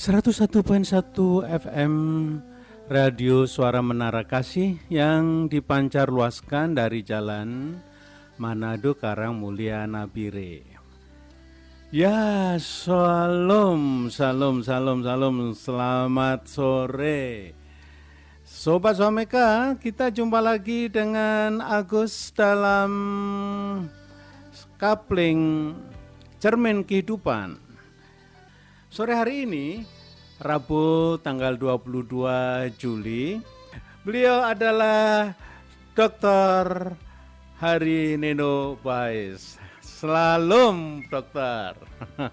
101.1 FM Radio Suara Menara Kasih yang dipancar luaskan dari Jalan Manado Karangmulia Nabire. Ya, salam, salam, salam, salam, selamat sore. Sobat Suameka, kita jumpa lagi dengan Agus dalam Kapling Cermin Kehidupan. Sore hari ini, Rabu tanggal 22 Juli, beliau adalah Dr. Hari Neno Bais. Shalom, dokter.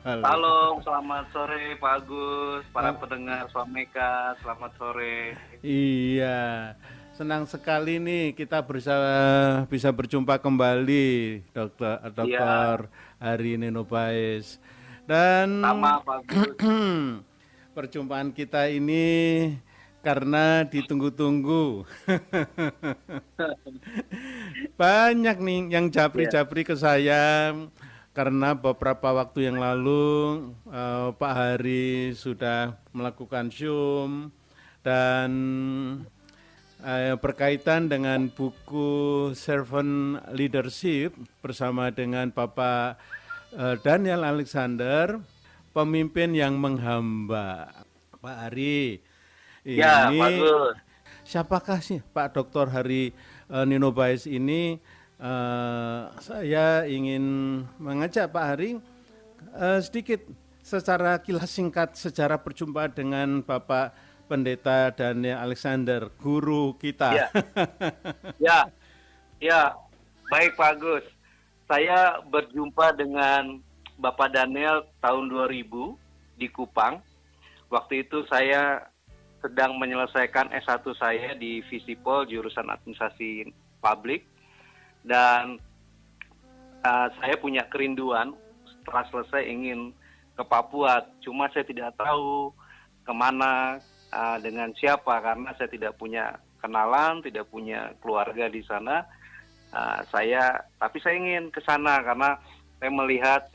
Halo, selamat sore Pak Agus, para pendengar Suameka, selamat sore. Iya, senang sekali nih kita bisa berjumpa kembali, dokter Hari Neno Bais. Dan sama Pak Agus. Perjumpaan kita ini karena ditunggu-tunggu. Banyak nih yang japri-japri ke saya karena beberapa waktu yang lalu Pak Hari sudah melakukan Zoom dan berkaitan dengan buku Servant Leadership bersama dengan Bapak Daniel Alexander, pemimpin yang menghamba. Pak Hari, ini Ya, Pak Agus. siapakah sih Pak Dr. Hari Neno Bais ini? Saya ingin mengajak Pak Hari sedikit secara kilas singkat sejarah perjumpaan dengan Bapak Pendeta Daniel Alexander, guru kita. Ya, baik Pak Agus. Saya berjumpa dengan Bapak Daniel tahun 2000 di Kupang. Waktu itu saya sedang menyelesaikan S1 saya di Visipol, jurusan administrasi publik. Dan saya punya kerinduan setelah selesai ingin ke Papua. Cuma saya tidak tahu kemana, dengan siapa, karena saya tidak punya kenalan, tidak punya keluarga di sana. Tapi saya ingin ke sana karena saya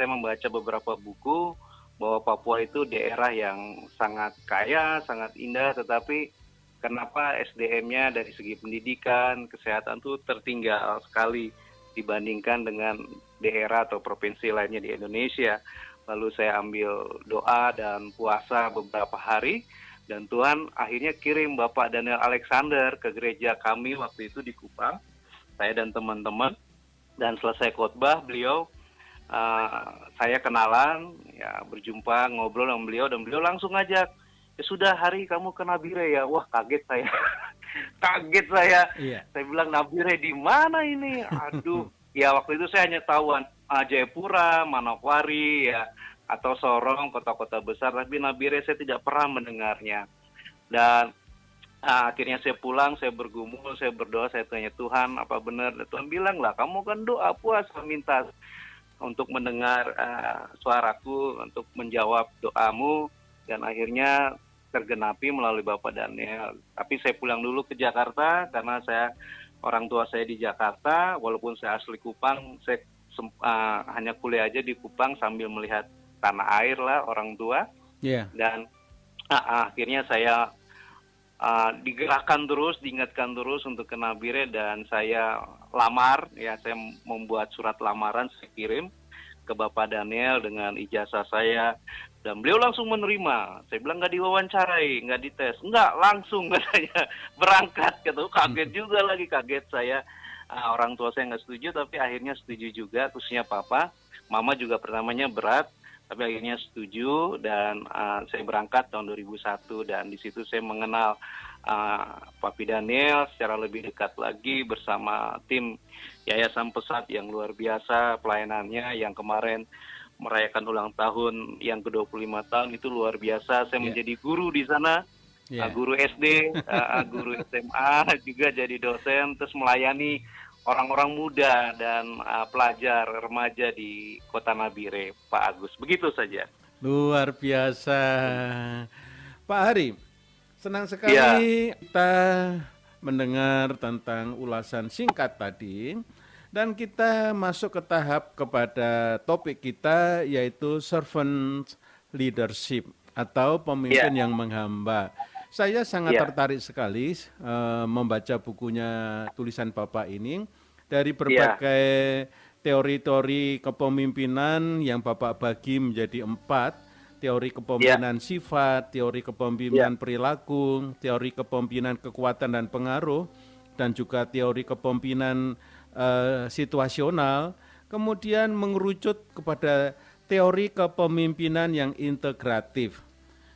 membaca beberapa buku bahwa Papua itu daerah yang sangat kaya, sangat indah, tetapi kenapa SDM-nya dari segi pendidikan, kesehatan itu tertinggal sekali dibandingkan dengan daerah atau provinsi lainnya di Indonesia. Lalu saya ambil doa dan puasa beberapa hari, dan Tuhan akhirnya kirim Bapak Daniel Alexander ke gereja kami waktu itu di Kupang, saya dan teman-teman, dan selesai khotbah beliau, saya kenalan, ya berjumpa, ngobrol dengan beliau, dan beliau langsung ngajak, ya sudah Hari kamu ke Nabire ya. Wah, kaget saya. Kaget saya. Iya. Saya bilang, Nabire di mana ini? Aduh. Ya waktu itu saya hanya tahu Jayapura, Manokwari ya, atau Sorong, kota-kota besar, tapi Nabire saya tidak pernah mendengarnya. Dan akhirnya saya pulang, saya bergumul, saya berdoa, saya tanya Tuhan, apa benar? Dan Tuhan bilang lah, kamu kan doa puasa minta untuk mendengar suaraku, untuk menjawab doamu, dan akhirnya tergenapi melalui Bapak Daniel. Tapi saya pulang dulu ke Jakarta karena orang tua saya di Jakarta, walaupun saya asli Kupang, saya hanya kuliah aja di Kupang sambil melihat tanah air lah orang tua. Yeah. Dan akhirnya saya digerakkan terus, diingatkan terus untuk ke Nabire, dan saya lamar, ya saya membuat surat lamaran, saya kirim ke Bapak Daniel dengan ijazah saya, dan beliau langsung menerima. Saya bilang nggak diwawancarai, nggak dites, nggak, langsung katanya berangkat gitu. Kaget juga lagi, kaget saya. Orang tua saya nggak setuju, tapi akhirnya setuju juga, khususnya Papa. Mama juga pertamanya berat, tapi akhirnya setuju, dan saya berangkat tahun 2001, dan di situ saya mengenal Papi Daniel secara lebih dekat lagi bersama tim Yayasan Pesat yang luar biasa pelayanannya, yang kemarin merayakan ulang tahun yang ke-25 tahun, itu luar biasa. Saya menjadi guru di sana, guru SD, guru SMA, juga jadi dosen, terus melayani orang-orang muda dan pelajar remaja di Kota Nabire, Pak Agus. Begitu saja. Luar biasa. Pak Hari, senang sekali kita mendengar tentang ulasan singkat tadi, dan kita masuk ke tahap kepada topik kita, yaitu servant leadership. atau Iya, pemimpin yang menghamba. Saya sangat iya, tertarik sekali membaca bukunya tulisan Bapak ini dari iya, berbagai teori-teori kepemimpinan yang Bapak bagi menjadi 4, teori iya, kepemimpinan sifat, teori iya, kepemimpinan perilaku, teori kepemimpinan kekuatan dan pengaruh, dan juga teori kepemimpinan situasional, kemudian mengerucut kepada teori kepemimpinan yang integratif.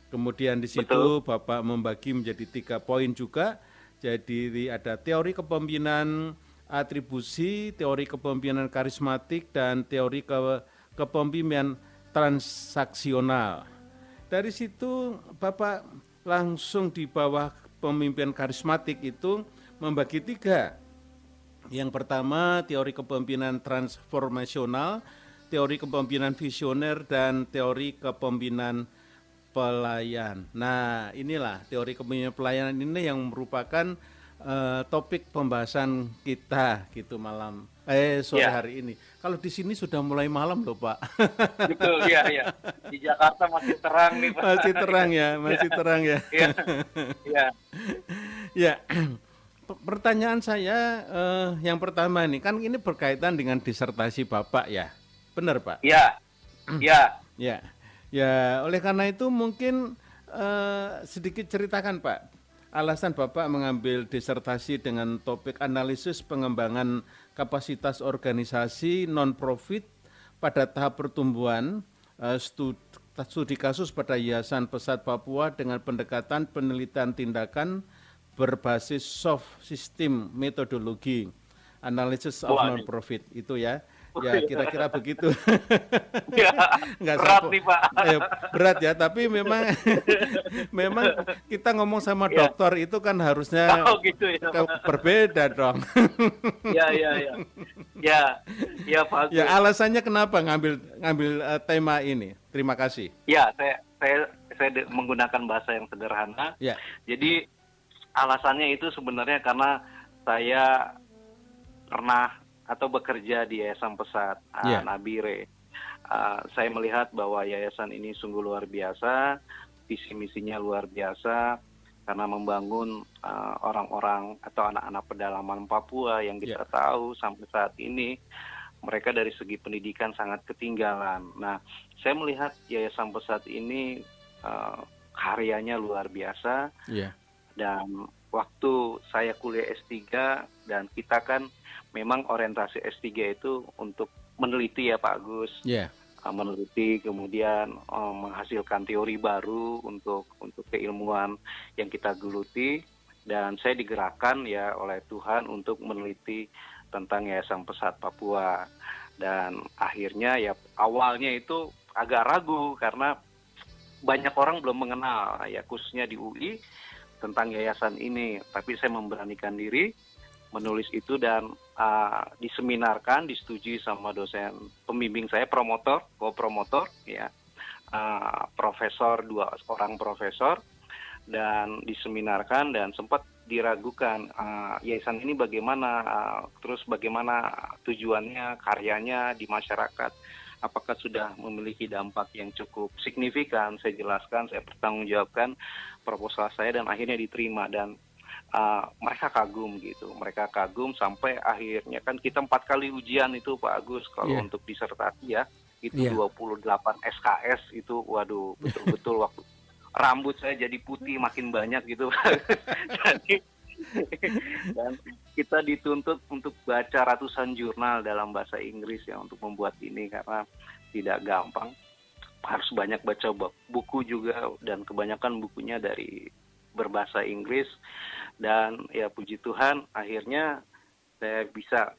Kemudian di betul. situ Bapak membagi menjadi 3 poin juga. Jadi ada teori kepemimpinan atribusi, teori kepemimpinan karismatik, dan teori kepemimpinan transaksional. Dari situ Bapak langsung di bawah pemimpin karismatik itu membagi 3. Yang pertama teori kepemimpinan transformasional, teori kepemimpinan visioner, dan teori kepemimpinan pelayan. Nah, inilah teori kepemimpinan pelayanan ini yang merupakan topik pembahasan kita gitu sore Iya, hari ini. Kalau di sini sudah mulai malam loh, Pak. betul. Iya, iya. Di Jakarta masih terang nih, Pak. Masih terang ya, Iya, masih terang ya. iya, iya, Ya, pertanyaan saya yang pertama nih, kan ini berkaitan dengan disertasi Bapak ya. Benar, Pak? iya, iya. Ya, ya. Oleh karena itu mungkin sedikit ceritakan Pak, alasan Bapak mengambil disertasi dengan topik analisis pengembangan kapasitas organisasi non-profit pada tahap pertumbuhan, studi kasus pada Yayasan Pesat Papua dengan pendekatan penelitian tindakan berbasis soft system metodologi, analysis of Waduh. non-profit itu ya. Ya kira-kira begitu. Iya, Nggak berat sampai nih, Pak. berat ya, tapi memang memang kita ngomong sama Iya. dokter itu kan harusnya Oh, gitu ya, Pak. berbeda dong. Iya, iya, iya. Ya, ya, Ya bagus. alasannya kenapa ngambil ngambil tema ini? Terima kasih. Ya, saya menggunakan bahasa yang sederhana. Ya, Jadi alasannya itu sebenarnya karena saya pernah atau bekerja di Yayasan Pesat ya, Nabire. Saya melihat bahwa yayasan ini sungguh luar biasa, visi misinya luar biasa karena membangun orang-orang atau anak-anak pedalaman Papua yang ya, kita tahu sampai saat ini mereka dari segi pendidikan sangat ketinggalan. Nah, saya melihat Yayasan Pesat ini karyanya luar biasa ya, dan waktu saya kuliah S3 dan kita kan memang orientasi S3 itu untuk meneliti ya Pak Agus, ya, meneliti kemudian menghasilkan teori baru untuk keilmuan yang kita geluti dan saya digerakkan ya oleh Tuhan untuk meneliti tentang Yayasan Pesat Papua dan akhirnya ya awalnya itu agak ragu karena banyak orang belum mengenal ya khususnya di UI tentang yayasan ini, tapi saya memberanikan diri menulis itu dan diseminarkan, disetujui sama dosen pembimbing saya, co-promotor, ya, profesor, 2 orang profesor, dan diseminarkan dan sempat diragukan yayasan ini bagaimana, terus bagaimana tujuannya, karyanya di masyarakat, apakah sudah memiliki dampak yang cukup signifikan. Saya jelaskan, saya pertanggungjawabkan proposal saya dan akhirnya diterima dan mereka kagum gitu, mereka kagum sampai akhirnya kan kita 4 kali ujian itu Pak Agus kalau ya, untuk disertasi ya itu ya. 28 SKS itu waduh betul-betul waktu rambut saya jadi putih makin banyak gitu. Jadi dan kita dituntut untuk baca ratusan jurnal dalam bahasa Inggris ya untuk membuat ini karena tidak gampang, harus banyak baca buku juga dan kebanyakan bukunya dari berbahasa Inggris dan ya puji Tuhan akhirnya saya bisa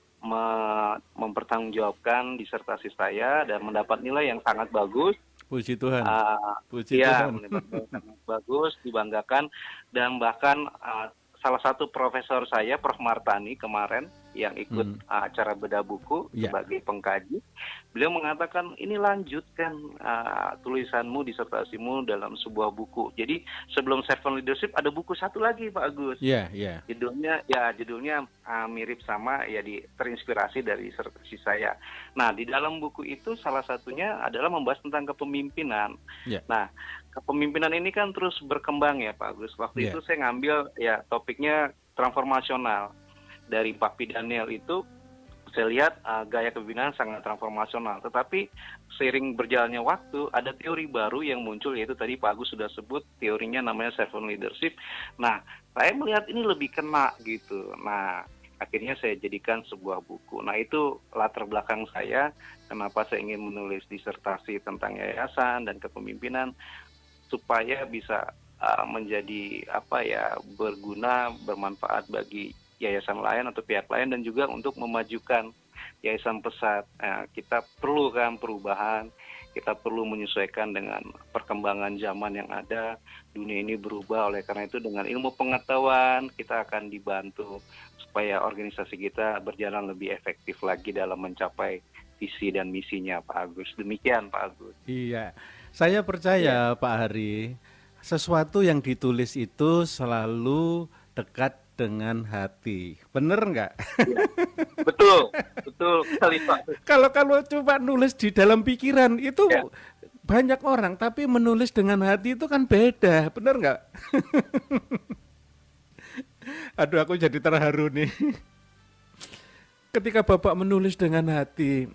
mempertanggungjawabkan disertasi saya dan mendapat nilai yang sangat bagus. Puji Tuhan. Puji Ya, Tuhan. mendapat nilai sangat bagus, dibanggakan dan bahkan salah satu profesor saya Prof Martani kemarin yang ikut acara bedah buku Ya. sebagai pengkaji. Beliau mengatakan ini lanjutkan tulisanmu, disertasimu dalam sebuah buku. Jadi sebelum Seven Leadership ada buku satu lagi Pak Agus. Ya, ya. Judulnya mirip sama ya, terinspirasi dari disertasi saya. Nah, di dalam buku itu salah satunya adalah membahas tentang kepemimpinan. Ya. Nah, kepemimpinan ini kan terus berkembang ya Pak Agus. Waktu Ya. itu saya ngambil ya topiknya transformasional. Dari Papi Daniel itu saya lihat gaya kepemimpinan sangat transformasional. Tetapi seiring berjalannya waktu ada teori baru yang muncul, yaitu tadi Pak Agus sudah sebut teorinya namanya Seven Leadership. Nah, saya melihat ini lebih kena gitu. Nah, akhirnya saya jadikan sebuah buku. Nah, itu latar belakang saya kenapa saya ingin menulis disertasi tentang yayasan dan kepemimpinan, supaya bisa menjadi berguna, bermanfaat bagi yayasan lain atau pihak lain, dan juga untuk memajukan Yayasan Pesat. Kita perlu kan perubahan, kita perlu menyesuaikan dengan perkembangan zaman yang ada. Dunia ini berubah, oleh karena itu dengan ilmu pengetahuan kita akan dibantu supaya organisasi kita berjalan lebih efektif lagi dalam mencapai visi dan misinya Pak Agus. Demikian Pak Agus. Iya, saya percaya Pak Hari, sesuatu yang ditulis itu selalu dekat dengan hati. Bener nggak? Ya, betul sekali Pak. Kalau coba nulis di dalam pikiran itu Ya. banyak orang, tapi menulis dengan hati itu kan beda. Bener nggak? Aduh, aku jadi terharu nih. Ketika Bapak menulis dengan hati,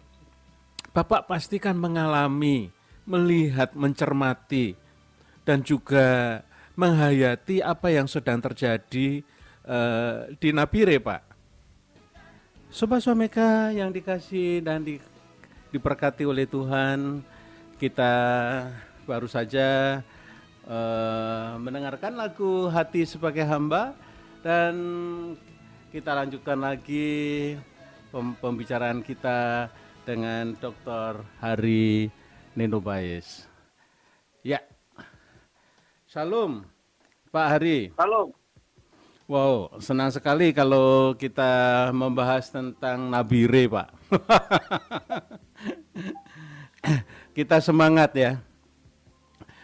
Bapak pasti kan mengalami, melihat, mencermati, dan juga menghayati apa yang sedang terjadi di Nabire, Pak. Sobat Swameka yang dikasih dan diberkati oleh Tuhan, kita baru saja mendengarkan lagu Hati Sebagai Hamba, dan kita lanjutkan lagi pembicaraan kita dengan Dr. Hari Nenobais. Ya, Shalom Pak Hari. Halo. Wow, senang sekali kalau kita membahas tentang Nabire, Pak. Kita semangat ya.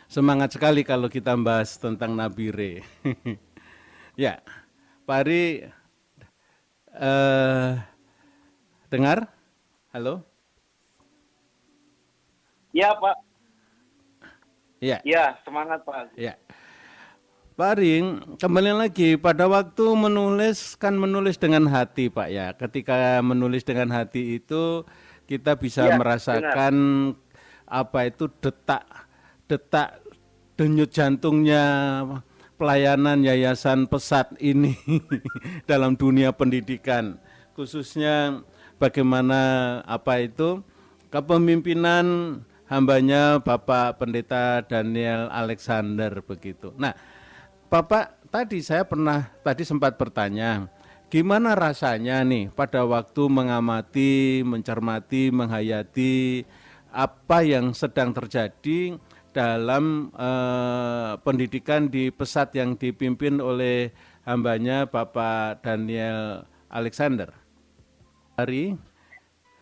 Semangat sekali kalau kita membahas tentang Nabire. Ya, Pak Ari, dengar? Halo? Ya Pak. Ya. Ya, semangat Pak. Ya. Pak Aring, kembali lagi pada waktu menulis dengan hati Pak ya. Ketika menulis dengan hati itu kita bisa merasakan apa itu detak denyut jantungnya pelayanan Yayasan Pesat ini dalam dunia pendidikan. Khususnya bagaimana kepemimpinan hambanya Bapak Pendeta Daniel Alexander begitu. Nah, Bapak, tadi sempat bertanya, gimana rasanya nih pada waktu mengamati, mencermati, menghayati apa yang sedang terjadi dalam pendidikan di Pesat yang dipimpin oleh hambanya Bapak Daniel Alexander. Hari?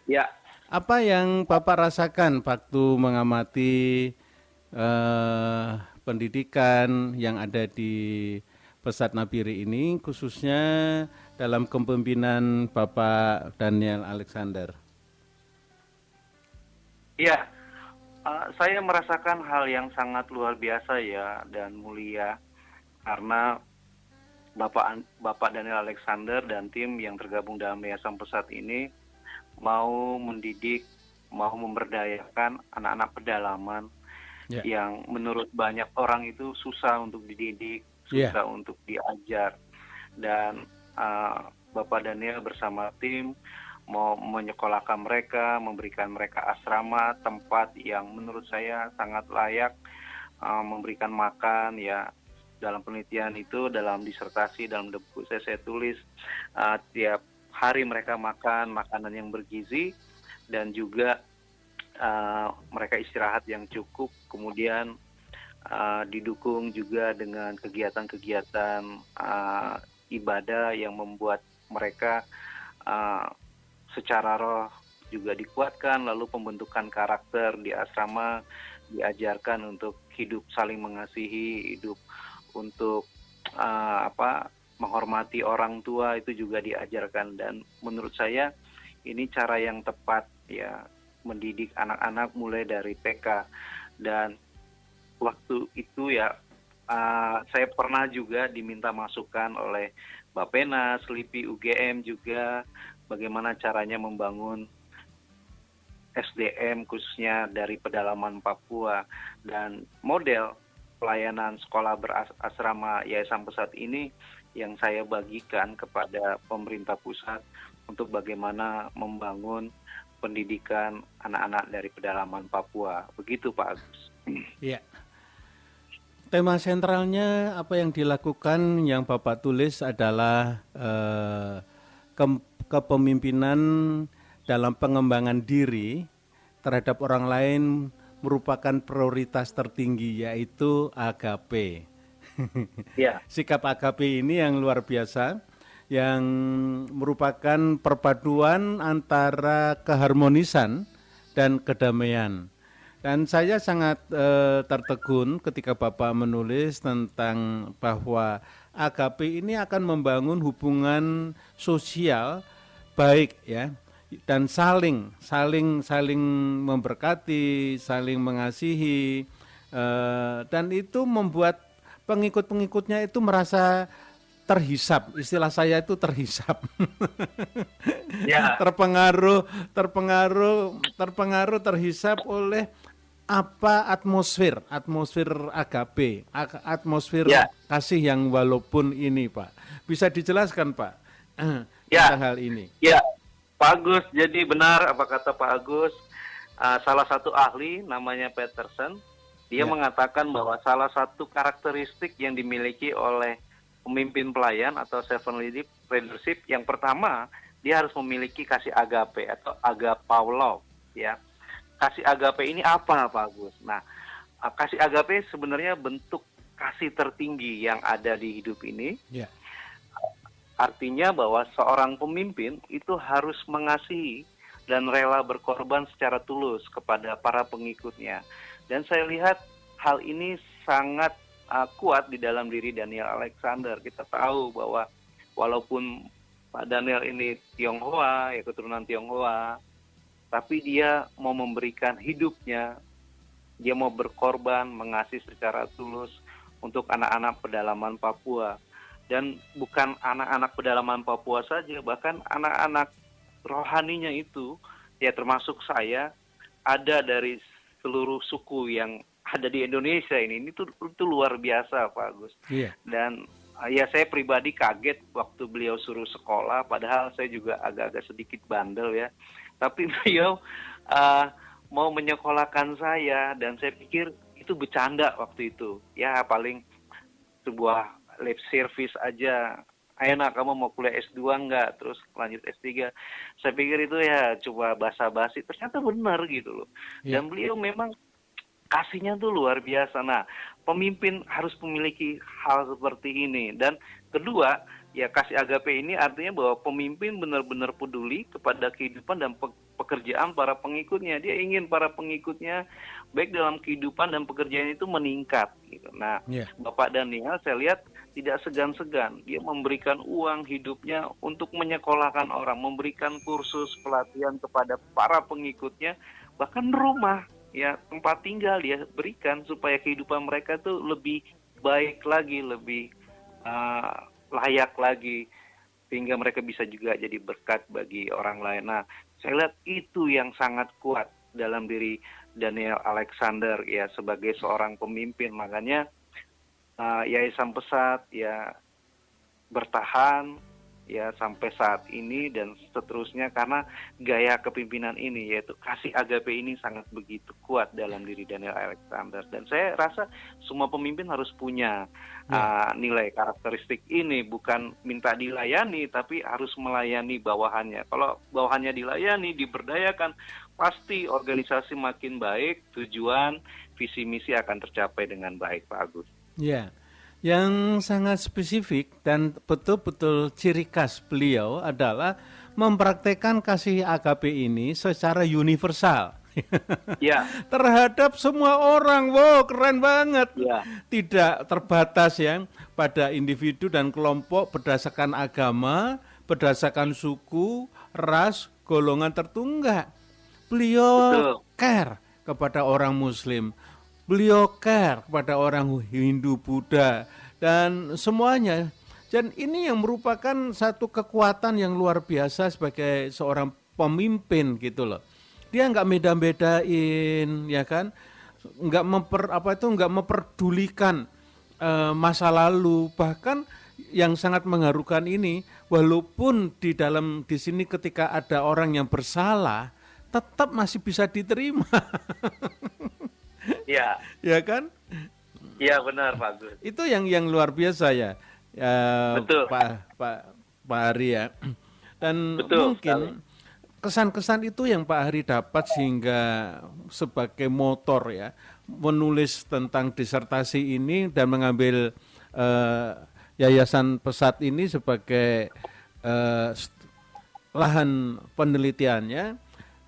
Ya. Apa yang Bapak rasakan waktu mengamati pendidikan yang ada di Pesat Nabire ini, khususnya dalam kepemimpinan Bapak Daniel Alexander? Iya, saya merasakan hal yang sangat luar biasa ya dan mulia, karena Bapak Daniel Alexander dan tim yang tergabung dalam Yayasan Pesat ini mau mendidik, mau memberdayakan anak-anak pedalaman yang menurut banyak orang itu susah untuk dididik, susah untuk diajar. Dan Bapak Daniel bersama tim mau menyekolahkan mereka, memberikan mereka asrama, tempat yang menurut saya sangat layak, memberikan makan ya. Dalam penelitian itu, dalam disertasi, dalam buku saya tulis tiap hari mereka makan makanan yang bergizi, dan juga mereka istirahat yang cukup, kemudian didukung juga dengan kegiatan-kegiatan ibadah yang membuat mereka uh, secara roh juga dikuatkan, lalu pembentukan karakter di asrama diajarkan untuk hidup saling mengasihi, hidup untuk menghormati orang tua, itu juga diajarkan. Dan menurut saya ini cara yang tepat ya, mendidik anak-anak mulai dari TK. Dan waktu itu ya saya pernah juga diminta masukan oleh Bappenas, LIPI, UGM juga bagaimana caranya membangun SDM khususnya dari pedalaman Papua. Dan model pelayanan sekolah berasrama Yayasan Pesat ini yang saya bagikan kepada pemerintah pusat untuk bagaimana membangun pendidikan anak-anak dari pedalaman Papua. Begitu Pak Agus. Iya. Tema sentralnya apa yang dilakukan yang Bapak tulis adalah kepemimpinan dalam pengembangan diri terhadap orang lain merupakan prioritas tertinggi, yaitu agape. Ya. Sikap agape ini yang luar biasa, yang merupakan perpaduan antara keharmonisan dan kedamaian. Dan saya sangat tertegun ketika Bapak menulis tentang bahwa agape ini akan membangun hubungan sosial baik ya, dan saling memberkati, saling mengasihi, dan itu membuat pengikut-pengikutnya itu merasa terhisap, istilah saya itu terhisap. Ya. terhisap oleh atmosfer agape, atmosfer kasih yang walaupun ini Pak. Bisa dijelaskan Pak tentang hal ini? Ya, Pak Agus, jadi benar apa kata Pak Agus, salah satu ahli namanya Peterson, dia mengatakan bahwa salah satu karakteristik yang dimiliki oleh pemimpin pelayan atau servant leadership, yang pertama dia harus memiliki kasih agape atau agapaulo ya. Kasih agape ini apa Pak Agus? Nah, kasih agape sebenarnya bentuk kasih tertinggi yang ada di hidup ini. Yeah. Artinya bahwa seorang pemimpin itu harus mengasihi dan rela berkorban secara tulus kepada para pengikutnya. Dan saya lihat hal ini sangat kuat di dalam diri Daniel Alexander. Kita tahu bahwa walaupun Pak Daniel ini Tionghoa, ya keturunan Tionghoa, tapi dia mau memberikan hidupnya, dia mau berkorban, mengasihi secara tulus untuk anak-anak pedalaman Papua. Dan bukan anak-anak pedalaman Papua saja, bahkan anak-anak rohaninya itu, ya termasuk saya, ada dari seluruh suku yang ada di Indonesia ini itu luar biasa Pak Agus. Yeah. Dan ya saya pribadi kaget waktu beliau suruh sekolah, padahal saya juga agak-agak sedikit bandel ya. Tapi beliau mau menyekolahkan saya, dan saya pikir itu bercanda waktu itu. Ya paling sebuah lip service aja. Ayo nak, kamu mau kuliah S2 enggak? Terus lanjut S3. Saya pikir itu ya coba basa-basi. Ternyata benar gitu loh. Yeah. Dan beliau memang kasihnya tuh luar biasa. Nah, pemimpin harus memiliki hal seperti ini. Dan kedua, ya kasih agape ini artinya bahwa pemimpin benar-benar peduli kepada kehidupan dan pekerjaan para pengikutnya. Dia ingin para pengikutnya baik dalam kehidupan dan pekerjaan itu meningkat. Gitu. Nah, Bapak Daniel saya lihat tidak segan-segan. Dia memberikan uang hidupnya untuk menyekolahkan orang, memberikan kursus pelatihan kepada para pengikutnya, bahkan rumah. Ya tempat tinggal dia berikan supaya kehidupan mereka tuh lebih baik lagi, lebih layak lagi, sehingga mereka bisa juga jadi berkat bagi orang lain. Nah, saya lihat itu yang sangat kuat dalam diri Daniel Alexander ya sebagai seorang pemimpin. Makanya Yayasan Pesat ya bertahan ya sampai saat ini dan seterusnya karena gaya kepimpinan ini, yaitu kasih agape ini sangat begitu kuat dalam diri Daniel Alexander. Dan saya rasa semua pemimpin harus punya nilai karakteristik ini, bukan minta dilayani tapi harus melayani bawahannya. Kalau bawahannya dilayani, diberdayakan, pasti organisasi makin baik, tujuan visi misi akan tercapai dengan baik Pak Agus. Ya. Yang sangat spesifik dan betul-betul ciri khas beliau adalah mempraktekkan kasih agape ini secara universal. Ya, Terhadap semua orang. Wow, keren banget. ya, Tidak terbatas ya pada individu dan kelompok berdasarkan agama, berdasarkan suku, ras, golongan tertentu enggak. Beliau betul. care kepada orang Muslim. Beliau care kepada orang Hindu, Buddha, dan semuanya. Dan ini yang merupakan satu kekuatan yang luar biasa sebagai seorang pemimpin gitu loh. Dia nggak beda-bedain, ya kan? Nggak memperdulikan masa lalu. Bahkan yang sangat mengharukan ini, walaupun di sini ketika ada orang yang bersalah, tetap masih bisa diterima. Ya, Ya kan? ya benar Pak Gus. Itu yang luar biasa ya, Betul, Pak Hari ya. Dan betul sekali. mungkin kesan-kesan itu yang Pak Hari dapat sehingga sebagai motor ya menulis tentang disertasi ini dan mengambil Yayasan Pesat ini sebagai eh, lahan penelitiannya.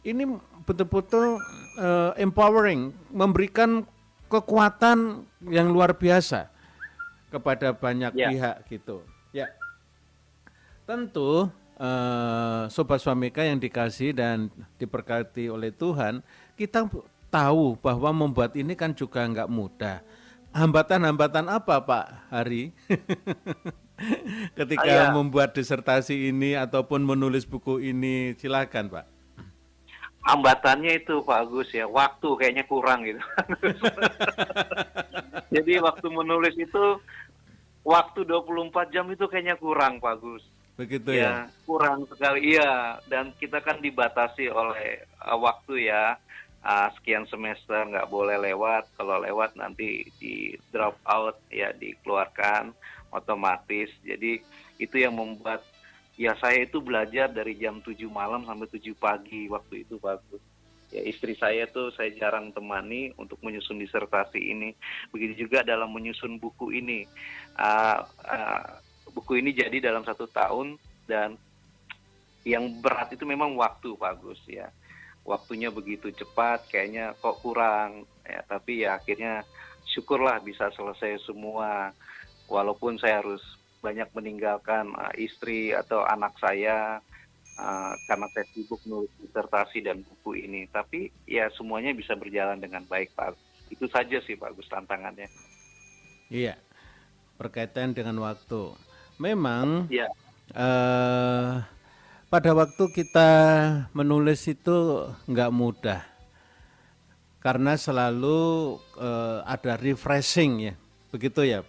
Ini betul-betul empowering, memberikan kekuatan yang luar biasa kepada banyak Ya, pihak gitu. Ya, tentu Sobat Swamika yang dikasih dan diberkati oleh Tuhan, kita tahu bahwa membuat ini kan juga nggak mudah. Hambatan-hambatan apa Pak Hari ketika ya. membuat disertasi ini ataupun menulis buku ini? Silakan Pak. Hambatannya itu Pak Agus ya, waktu kayaknya kurang gitu. Jadi waktu menulis itu, waktu 24 jam itu kayaknya kurang Pak Agus. Begitu ya? Ya, kurang sekali. Iya, dan kita kan dibatasi oleh waktu ya. Sekian semester nggak boleh lewat. Kalau lewat nanti di drop out ya, dikeluarkan otomatis. Jadi itu yang membuat ya saya itu belajar dari jam 7 malam sampai 7 pagi waktu itu bagus. Ya istri saya tuh saya jarang temani untuk menyusun disertasi ini. Begitu juga dalam menyusun buku ini. Buku ini jadi dalam 1 tahun dan yang berat itu memang waktu bagus ya. Waktunya begitu cepat, kayaknya kok kurang. Ya, tapi ya akhirnya syukurlah bisa selesai semua. Walaupun saya harus banyak meninggalkan istri atau anak saya karena saya sibuk nulis disertasi dan buku ini. Tapi ya semuanya bisa berjalan dengan baik Pak Agus. Itu saja sih Pak Agus tantangannya. Iya, berkaitan dengan waktu. Memang Ya, pada waktu kita menulis itu nggak mudah karena selalu ada refreshing ya, begitu ya,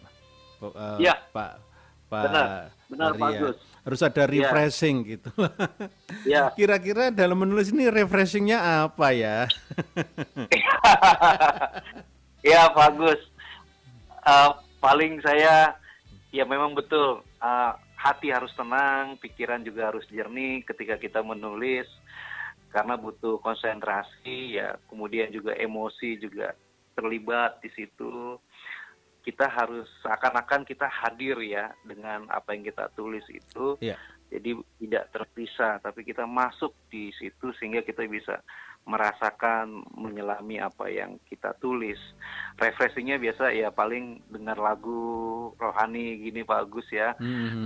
ya, Pak Pak benar, benar Pak Arya. Agus. Harus ada Ya, refreshing gitu. ya. Kira-kira dalam menulis ini refreshingnya apa ya? Ya Pak Agus. Paling saya ya memang betul hati harus tenang, pikiran juga harus jernih ketika kita menulis karena butuh konsentrasi ya, kemudian juga emosi juga terlibat di situ. Kita harus seakan-akan kita hadir ya dengan apa yang kita tulis itu. Iya. Jadi tidak terpisah, tapi kita masuk di situ sehingga kita bisa merasakan, menyelami apa yang kita tulis. Refreshingnya biasa ya paling dengar lagu rohani gini Pak Agus ya.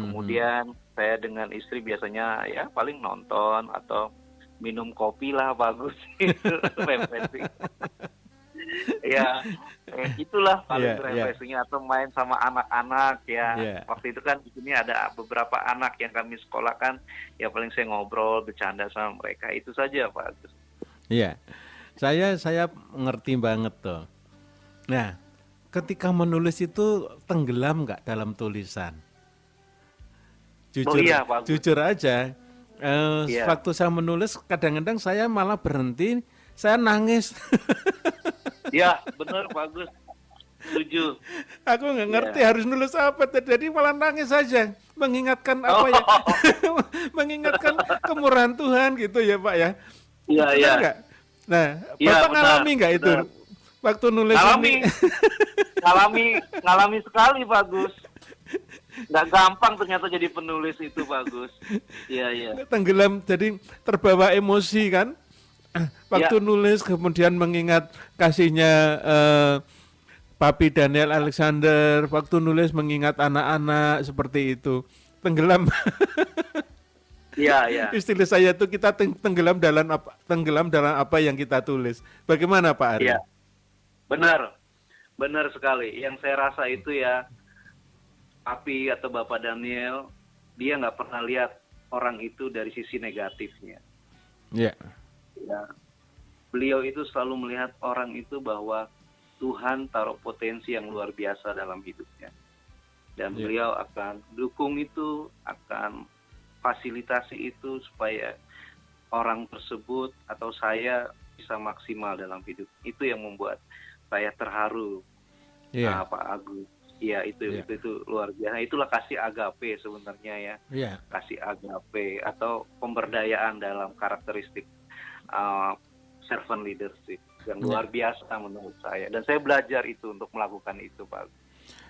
Kemudian saya dengan istri biasanya ya paling nonton atau minum kopi lah Pak Agus. Itu refreshing. Ya, itulah paling refreshingnya atau main sama anak-anak ya. Waktu itu kan di sini ada beberapa anak yang kami sekolahkan, ya paling saya ngobrol, bercanda sama mereka. Itu saja Pak Agus. Iya, saya ngerti banget tuh. Nah, ketika menulis itu tenggelam nggak dalam tulisan? Jujur, iya, Pak Agus. jujur aja. Waktu saya menulis, kadang-kadang saya malah berhenti, saya nangis. Ya, benar Pak Agus. Setuju. Aku nggak ngerti harus nulis apa, jadi malah nangis saja, mengingatkan apa ya, mengingatkan kemurahan Tuhan gitu ya Pak ya. Iya, iya. Nggak? Nah, Ya, Bapak benar, ngalami nggak itu? benar. waktu nulis Ngalami, ini. ngalami sekali Pak Gus. Nggak gampang ternyata jadi penulis itu Pak Gus. Iya, iya. Tenggelam, jadi terbawa emosi kan. Waktu Ya, nulis kemudian mengingat kasihnya Papi Daniel Alexander, waktu nulis mengingat anak-anak seperti itu. Tenggelam. iya, iya. Istilah saya itu kita tenggelam dalam apa yang kita tulis. Bagaimana Pak Ari? Iya, benar. Benar sekali. Yang saya rasa itu ya, Papi atau Bapak Daniel, dia nggak pernah lihat orang itu dari sisi negatifnya. Ya. Ya, beliau itu selalu melihat orang itu bahwa Tuhan taruh potensi yang luar biasa dalam hidupnya. Dan Ya. beliau akan dukung itu, akan fasilitasi itu supaya orang tersebut atau saya bisa maksimal dalam hidup. Itu yang membuat saya terharu, Iya. Pak Agus. Iya, Iya. itu luar biasa. Itulah kasih agape sebenarnya ya. Iya. Kasih agape atau pemberdayaan dalam karakteristik servant leadership yang Iya. luar biasa menurut saya. Dan saya belajar itu untuk melakukan itu, Pak.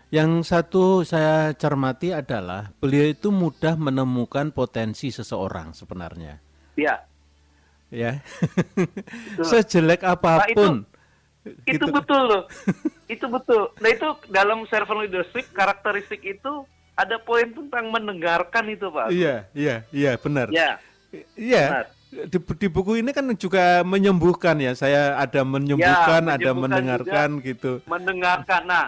Yang satu saya cermati adalah beliau itu mudah menemukan potensi seseorang sebenarnya. Ya, Ya. itu. Sejelek Nah, apapun. itu Gitu. betul loh. Itu betul. Nah, itu dalam servant leadership karakteristik itu ada poin tentang mendengarkan itu, Pak. Iya, benar. Ya, Iya, benar. di buku ini kan juga menyembuhkan ya. Saya ada Ya, menyembuhkan, ada menyembuhkan juga, mendengarkan gitu. mendengarkan. Nah,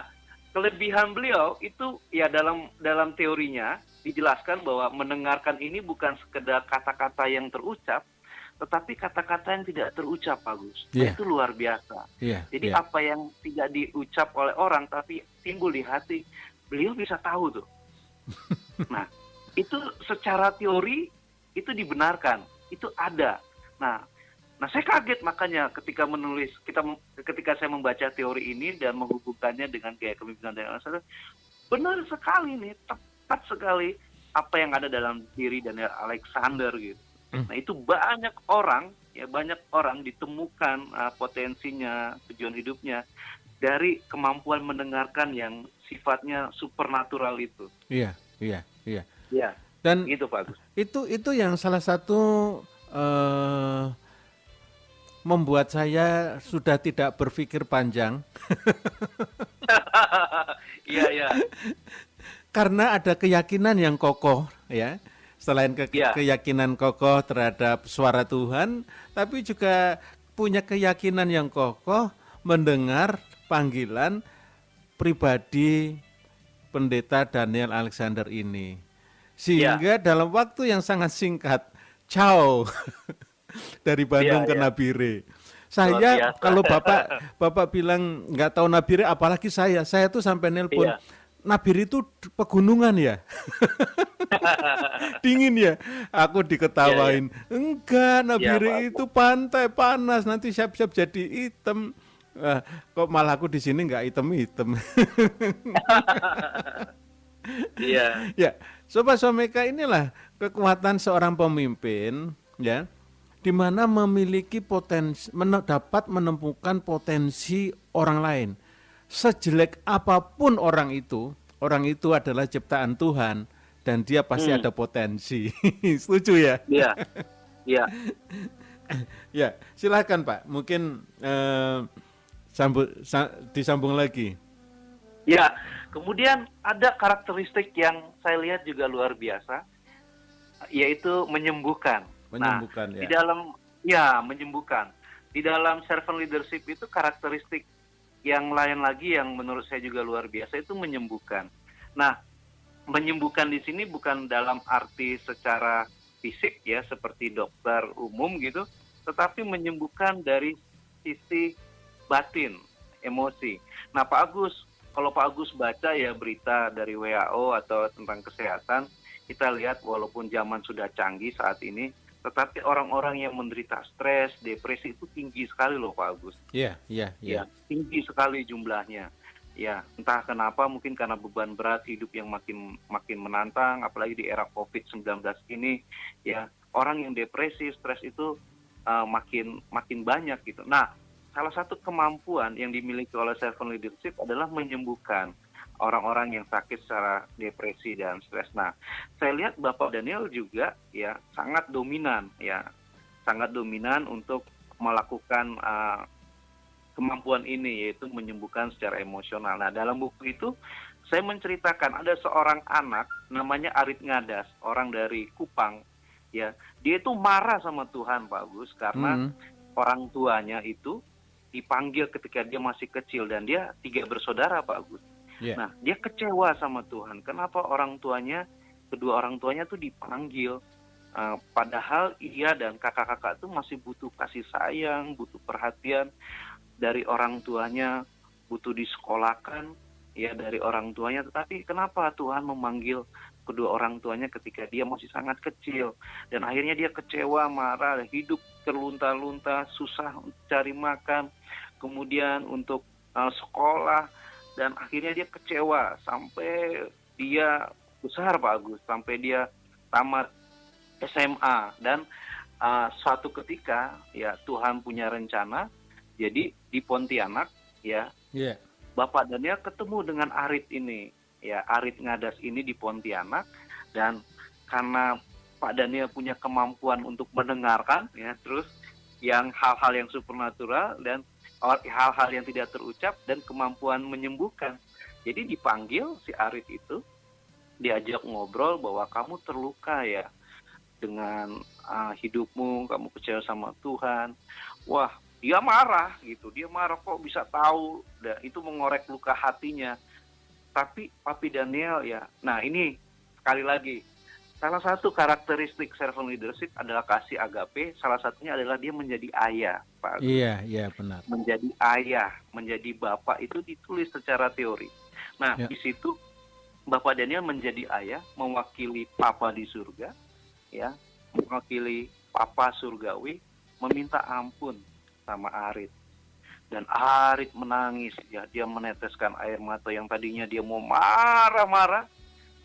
kelebihan beliau itu ya dalam teorinya dijelaskan bahwa mendengarkan ini bukan sekedar kata-kata yang terucap, tetapi kata-kata yang tidak terucap, Bagus. Nah, Iya, itu luar biasa. iya, Jadi iya. apa yang tidak diucap oleh orang tapi timbul di hati, beliau bisa tahu tuh. Nah, itu secara teori itu dibenarkan, itu ada. Nah, saya kaget makanya ketika saya membaca teori ini dan menghubungkannya dengan gaya kepemimpinan Daniel Alexander, benar sekali nih, tepat sekali apa yang ada dalam diri Daniel Alexander gitu. Nah, itu banyak orang ditemukan potensinya, tujuan hidupnya dari kemampuan mendengarkan yang sifatnya supernatural itu. Iya, iya, iya. Ya, Dan gitu Pak Agus. itu yang salah satu eh, membuat saya sudah tidak berpikir panjang Iya, iya. karena ada keyakinan yang kokoh ya. Selain Iya, keyakinan kokoh terhadap suara Tuhan, tapi juga punya keyakinan yang kokoh mendengar panggilan pribadi pendeta Daniel Alexander ini. iya. Sehingga dalam waktu yang sangat singkat, ciao dari Iya, Bandung ke iya. Nabire. Luar Saya biasa. kalau bapak bilang nggak tahu Nabire, apalagi saya tuh sampai nelpon, Iya. Nabire itu pegunungan ya, dingin ya. Aku Iya, iya. diketawain, enggak, Iya, Pak Nabire Agus. itu pantai panas, nanti siap-siap jadi hitam. Kok malah aku di sini nggak hitam-hitam. Iya, Ya, Sobat Someka, inilah kekuatan seorang pemimpin, ya, di mana memiliki potensi, dapat menemukan potensi orang lain. Sejelek apapun orang itu adalah ciptaan Tuhan dan dia pasti hmm, ada potensi. Setuju ya? iya, iya. Ya, silakan Pak. Mungkin disambung lagi. Ya, kemudian ada karakteristik yang saya lihat juga luar biasa, yaitu menyembuhkan. Menyembuhkan Di ya. dalam menyembuhkan. Di dalam servant leadership itu karakteristik yang lain lagi yang menurut saya juga luar biasa itu menyembuhkan. Nah, menyembuhkan di sini bukan dalam arti secara fisik ya seperti dokter umum gitu, tetapi menyembuhkan dari sisi batin, emosi. Nah, Pak Agus, kalau Pak Agus baca ya berita dari WHO atau tentang kesehatan, kita lihat walaupun zaman sudah canggih saat ini, tetapi orang-orang yang menderita stres, depresi itu tinggi sekali loh Pak Agus. Iya, iya, iya. Ya, tinggi sekali jumlahnya. Ya, entah kenapa, mungkin karena beban berat hidup yang makin menantang, apalagi di era COVID-19 ini, ya orang yang depresi, stres itu makin banyak gitu. Nah, salah satu kemampuan yang dimiliki oleh servant leadership adalah menyembuhkan orang-orang yang sakit secara depresi dan stres. Nah, saya lihat Bapak Daniel juga ya sangat dominan untuk melakukan kemampuan ini, yaitu menyembuhkan secara emosional. Nah, dalam buku itu saya menceritakan ada seorang anak namanya Arit Ngadas, orang dari Kupang. Ya, dia itu marah sama Tuhan, Pak Agus, karena orang tuanya itu dipanggil ketika dia masih kecil, dan dia 3 bersaudara, Pak Agus. Yeah. Nah, dia kecewa sama Tuhan. Kenapa kedua orang tuanya tuh dipanggil? Padahal ia dan kakak-kakak itu masih butuh kasih sayang, butuh perhatian dari orang tuanya, butuh disekolahkan ya dari orang tuanya. Tetapi kenapa Tuhan memanggil kedua orang tuanya ketika dia masih sangat kecil? Dan akhirnya dia kecewa, marah, hidup terlunta-lunta, susah cari makan, kemudian untuk sekolah, dan akhirnya dia kecewa sampai dia besar, Pak Agus, sampai dia tamat SMA. Dan suatu ketika ya Tuhan punya rencana, jadi di Pontianak ya, Bapak Daniel ketemu dengan Arit ini, ya Arit Ngadas ini di Pontianak. Dan karena Pak Daniel punya kemampuan untuk mendengarkan ya, terus yang hal-hal yang supernatural dan hal-hal yang tidak terucap, dan kemampuan menyembuhkan. Jadi dipanggil si Arit itu, diajak ngobrol bahwa kamu terluka ya dengan hidupmu, kamu kecewa sama Tuhan. Wah, dia marah gitu, dia marah, kok bisa tahu, dan itu mengorek luka hatinya. Tapi Papi Daniel ya, nah ini sekali lagi, salah satu karakteristik servant leadership adalah kasih agape. Salah satunya adalah dia menjadi ayah, Pak. Iya, benar. Menjadi ayah, menjadi bapak itu ditulis secara teori. Nah, di situ Bapak Daniel menjadi ayah, mewakili Papa di surga, ya, mewakili Papa surgawi, meminta ampun sama Arit. Dan Arit menangis, ya, dia meneteskan air mata. Yang tadinya dia mau marah-marah,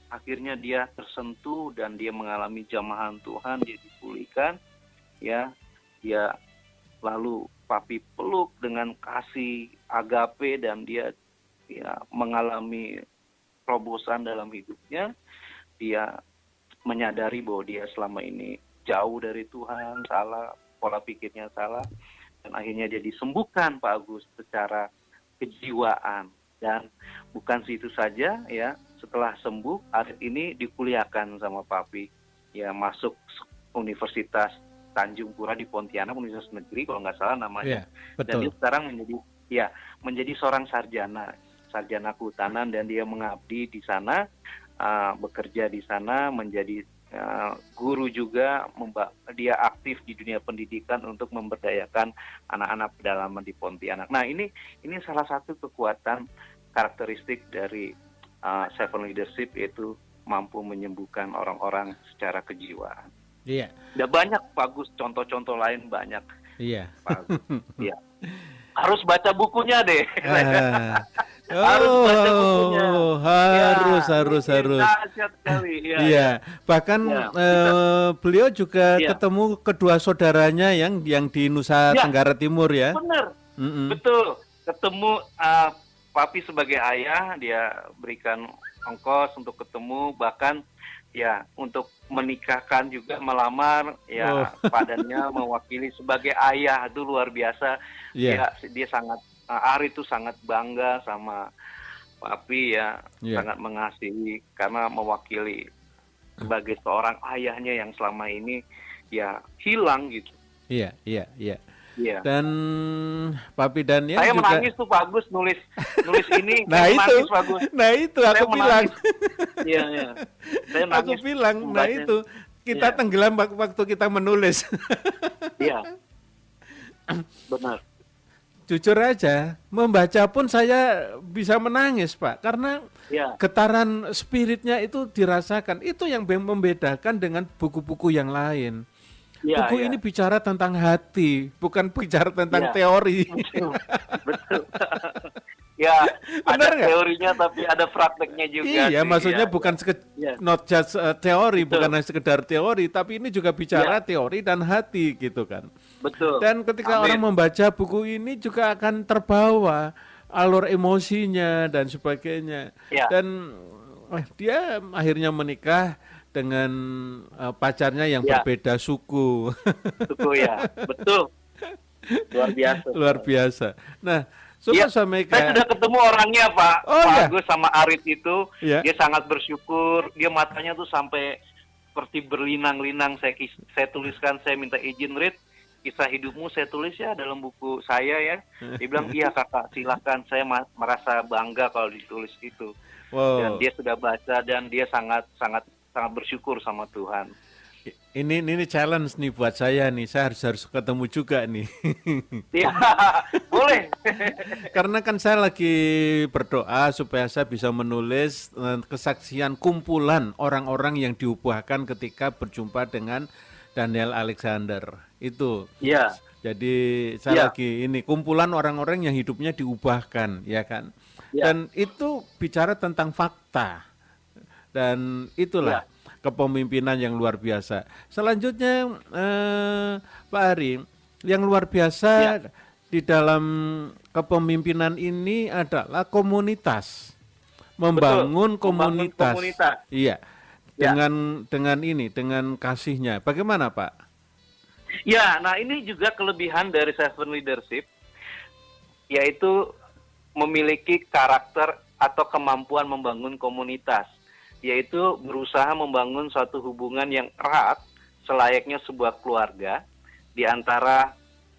akhirnya dia tersentuh dan dia mengalami jamahan Tuhan, dia dipulihkan, ya, dia lalu Papi peluk dengan kasih agape, dan dia ya mengalami terobosan dalam hidupnya. Dia menyadari bahwa dia selama ini jauh dari Tuhan, salah, pola pikirnya salah, dan akhirnya dia disembuhkan, Pak Agus, secara kejiwaan. Dan bukan situ saja ya, setelah sembuh Arit ini dikuliahkan sama Papi, ya, masuk Universitas Tanjung Pura di Pontianak, Universitas Negeri kalau nggak salah namanya. Betul. Dan dia sekarang menjadi seorang sarjana kehutanan, dan dia mengabdi di sana, bekerja di sana, menjadi guru juga. Dia aktif di dunia pendidikan untuk memberdayakan anak-anak pedalaman di Pontianak. Nah, ini salah satu kekuatan karakteristik dari servant leadership, yaitu mampu menyembuhkan orang-orang secara kejiwaan. Iya. Udah banyak, bagus, contoh-contoh lain banyak. Iya. Iya. Harus baca bukunya deh. Harus baca bukunya. Harus. Dahsyat sekali. Iya. Bahkan beliau juga ketemu kedua saudaranya yang di Nusa Tenggara Timur ya. Benar. Betul. Ketemu Papi sebagai ayah, dia berikan ongkos untuk ketemu, bahkan ya untuk menikahkan juga, melamar ya. Pak Daniel mewakili sebagai ayah, itu luar biasa. Dia sangat Arit itu sangat bangga sama Papi ya, sangat mengasihi karena mewakili sebagai seorang ayahnya yang selama ini ya hilang gitu. Iya. Dan Papi Daniel saya juga menangis tuh, Pak Agus, nulis ini. Nah itu, menangis, Pak Agus. Nah itu aku bilang. Iya. Saya nangis. Aku bilang, nah itu kita tenggelam waktu kita menulis. Iya. Benar. Jujur aja, membaca pun saya bisa menangis, Pak, karena getaran spiritnya itu dirasakan. Itu yang membedakan dengan buku-buku yang lain. Buku ini bicara tentang hati, bukan bicara tentang teori. Betul. Ya, ada Benar nggak? teorinya tapi ada prakteknya juga Iya, sih. maksudnya Ya, ya, bukan ya. not just teori, bukan Betul. hanya sekedar teori, tapi ini juga bicara Ya, teori dan hati gitu kan. betul. Dan ketika orang Amin. membaca buku ini juga akan terbawa alur emosinya dan sebagainya. Ya, Dan dia akhirnya menikah dengan pacarnya yang ya, berbeda suku. suku ya. Betul. Luar biasa. Luar biasa. Nah, Iya, coba sampai saya sudah kayak, ketemu orangnya Pak. oh Pak ya, Agus sama Arit itu, ya, dia sangat bersyukur. Dia matanya tuh sampai seperti berlinang-linang. Saya tuliskan, saya minta izin, Rit, kisah hidupmu saya tulis ya dalam buku saya ya. Dia bilang, iya kakak, silakan. Saya merasa bangga kalau ditulis itu. Dan wow. dia sudah baca dan dia sangat sangat sangat bersyukur sama Tuhan. Ini challenge nih buat saya nih. Saya harus ketemu juga nih. Iya, boleh. Karena kan saya lagi berdoa supaya saya bisa menulis kesaksian kumpulan orang-orang yang diubahkan ketika berjumpa dengan Daniel Alexander. Itu. Iya, Jadi saya iya, lagi ini kumpulan orang-orang yang hidupnya diubahkan, ya kan. iya, Dan itu bicara tentang fakta. Dan itulah iya, kepemimpinan yang luar biasa. Selanjutnya Pak Ari, yang luar iya. biasa di dalam kepemimpinan ini adalah komunitas, Betul. membangun Membangun komunitas. komunitas. Iya, Ya. dengan kasihnya. Bagaimana Pak? Ya, nah ini juga kelebihan dari Seven Leadership, yaitu memiliki karakter atau kemampuan membangun komunitas, yaitu berusaha membangun suatu hubungan yang erat selayaknya sebuah keluarga di antara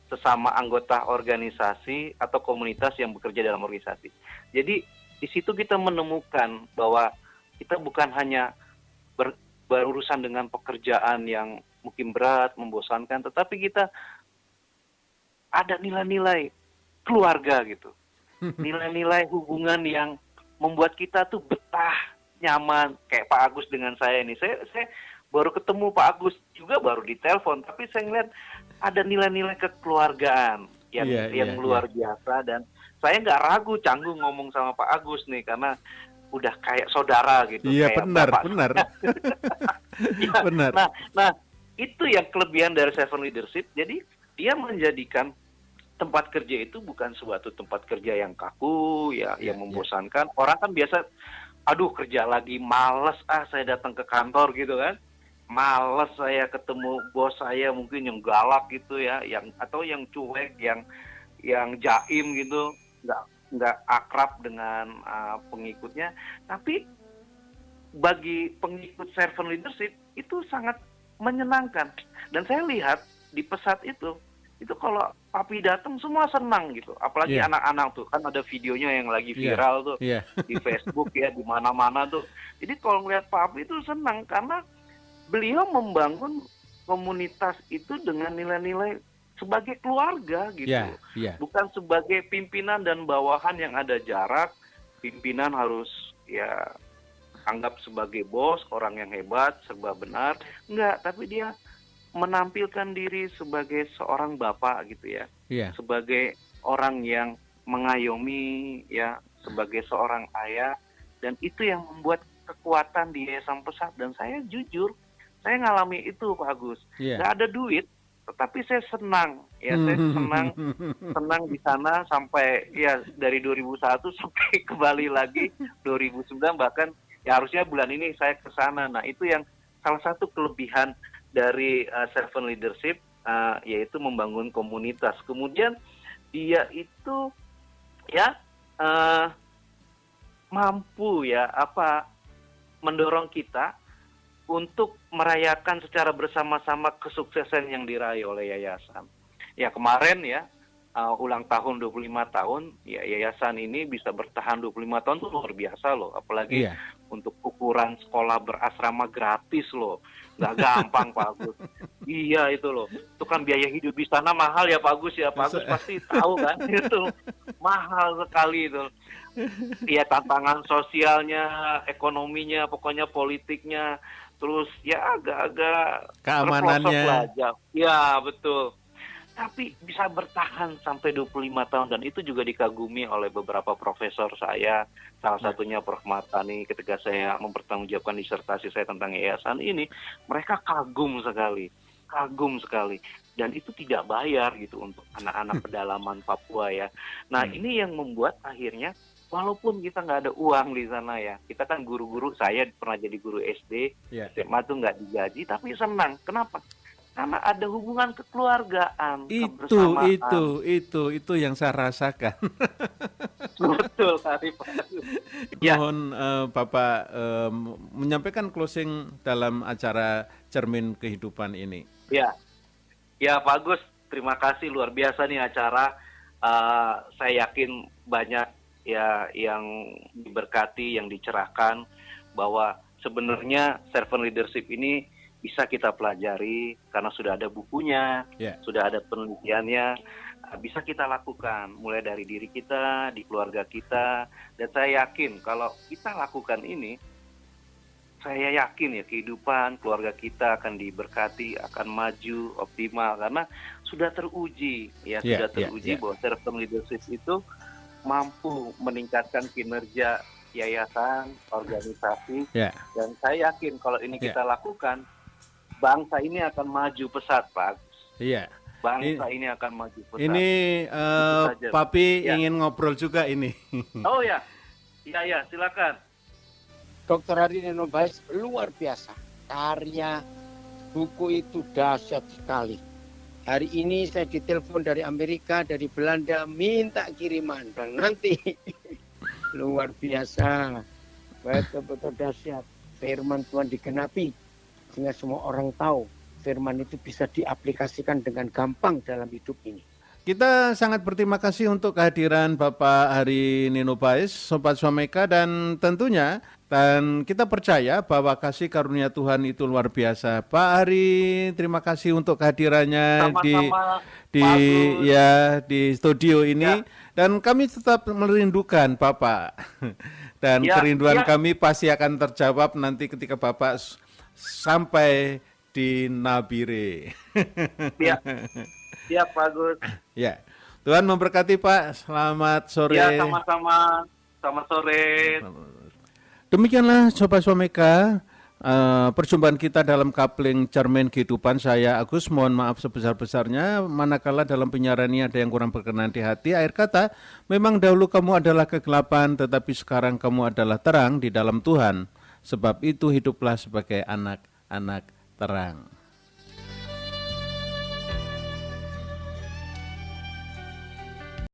sesama anggota organisasi atau komunitas yang bekerja dalam organisasi. Jadi di situ kita menemukan bahwa kita bukan hanya berurusan dengan pekerjaan yang mungkin berat, membosankan, tetapi kita ada nilai-nilai keluarga gitu. Nilai-nilai hubungan yang membuat kita tuh betah, nyaman. Kayak Pak Agus dengan saya ini. Saya baru ketemu Pak Agus juga baru di telepon, tapi saya ngeliat ada nilai-nilai kekeluargaan yang Iya, iya, iya. luar biasa, dan saya nggak ragu canggung ngomong sama Pak Agus nih karena udah kayak saudara gitu, Iya, kayak benar, bapak. benar. Ya, Benar. nah itu yang kelebihan dari Seven Leadership. Jadi dia menjadikan tempat kerja itu bukan suatu tempat kerja yang kaku, ya, Iya, yang iya. membosankan. Orang kan biasa, aduh kerja lagi, males saya datang ke kantor gitu kan, males saya ketemu bos saya mungkin yang galak gitu ya, yang atau yang cuek, yang jaim gitu, nggak akrab dengan pengikutnya. Tapi bagi pengikut servant leadership itu sangat menyenangkan. Dan saya lihat di pesat itu kalau papi datang semua senang gitu. Apalagi Iya, anak-anak tuh, kan ada videonya yang lagi iya, viral tuh iya. di Facebook ya, di mana-mana tuh. Jadi kalau ngeliat papi itu senang karena beliau membangun komunitas itu dengan nilai-nilai sebagai keluarga gitu. Iya, iya. Bukan sebagai pimpinan dan bawahan yang ada jarak. Pimpinan harus ya anggap sebagai bos, orang yang hebat, serba benar. Enggak, tapi dia menampilkan diri sebagai seorang bapak gitu ya. Iya. Sebagai orang yang mengayomi ya, sebagai seorang ayah, dan itu yang membuat kekuatan di Yayasan Pesat. Dan saya jujur, saya ngalami itu Pak Agus. Iya. Nggak ada duit, tetapi saya senang. Ya, saya senang di sana sampai ya dari 2001 sampai kembali lagi 2009, bahkan ya harusnya bulan ini saya ke sana. Nah, itu yang salah satu kelebihan dari servant leadership, yaitu membangun komunitas. Kemudian dia itu ya mampu ya mendorong kita untuk merayakan secara bersama-sama kesuksesan yang diraih oleh yayasan. Ya kemarin ya ulang tahun 25 tahun, ya yayasan ini bisa bertahan 25 tahun itu luar biasa loh. Apalagi Iya. untuk ukuran sekolah berasrama gratis loh. Nggak gampang Pak Agus. Iya itu loh. Itu kan biaya hidup di sana mahal ya Pak Agus ya. Pak Agus pasti tahu kan itu. Mahal sekali itu. Iya, tantangan sosialnya, ekonominya, pokoknya politiknya. Terus ya agak-agak terpelosok Keamanannya. lah. Ya betul. tapi bisa bertahan sampai 25 tahun, dan itu juga dikagumi oleh beberapa profesor saya, salah satunya Prof. Martani. Ketika saya mempertanggungjawabkan disertasi saya tentang yayasan ini, mereka kagum sekali, dan itu tidak bayar gitu untuk anak-anak pedalaman Papua ya. Nah, ini yang membuat akhirnya walaupun kita nggak ada uang di sana ya, kita kan guru-guru, saya pernah jadi guru SD, Ya. SMA tuh nggak digaji, tapi senang. Kenapa? Karena ada hubungan kekeluargaan, kebersamaan. Itu yang saya rasakan. Betul, Arif. Ya, Mohon Bapak menyampaikan closing dalam acara Cermin Kehidupan ini. ya, ya, Pak Agus, terima kasih, luar biasa nih acara. Saya yakin banyak ya yang diberkati, yang dicerahkan, bahwa sebenarnya servant leadership ini bisa kita pelajari karena sudah ada bukunya, Ya. sudah ada penelitiannya, bisa kita lakukan mulai dari diri kita, di keluarga kita, dan saya yakin kalau kita lakukan ini, saya yakin ya kehidupan keluarga kita akan diberkati, akan maju optimal karena sudah teruji ya, Ya, sudah teruji ya. bahwa servant leadership itu mampu meningkatkan kinerja yayasan, organisasi, Ya. dan saya yakin kalau ini Ya. kita lakukan, bangsa ini akan maju pesat, Pak. Iya. Bangsa ini akan maju pesat. Ini Itu saja. Papi Ya. ingin ngobrol juga ini. Oh ya, ya, silakan. Dr. Hari Nenobais luar biasa. Karya buku itu dahsyat sekali. Hari ini saya ditelepon dari Amerika, dari Belanda, minta kiriman. Dan nanti luar biasa. Betul-betul dahsyat. Firman Tuhan digenapi. Sehingga semua orang tahu firman itu bisa diaplikasikan dengan gampang dalam hidup ini. Kita sangat berterima kasih untuk kehadiran Bapak Hari Nenobais, Sobat Swameka, dan tentunya kita percaya bahwa kasih karunia Tuhan itu luar biasa. Pak Hari, terima kasih untuk kehadirannya Sama-sama, di Pak Agus. di studio ini, Ya. dan kami tetap merindukan Bapak. Dan Ya, kerinduan ya. kami pasti akan terjawab nanti ketika Bapak sampai di Nabire. Ya, siap, Pak Agus. Ya, Tuhan memberkati Pak. Selamat sore. Ya, sama-sama. Selamat sore. Demikianlah Sobat Swameka, perjumpaan kita dalam Kapling Cermin Kehidupan. Saya Agus, mohon maaf sebesar-besarnya manakala dalam penyiaran ini ada yang kurang berkenan di hati. Akhir kata, memang dahulu kamu adalah kegelapan, tetapi sekarang kamu adalah terang di dalam Tuhan. Sebab itu hiduplah sebagai anak-anak terang.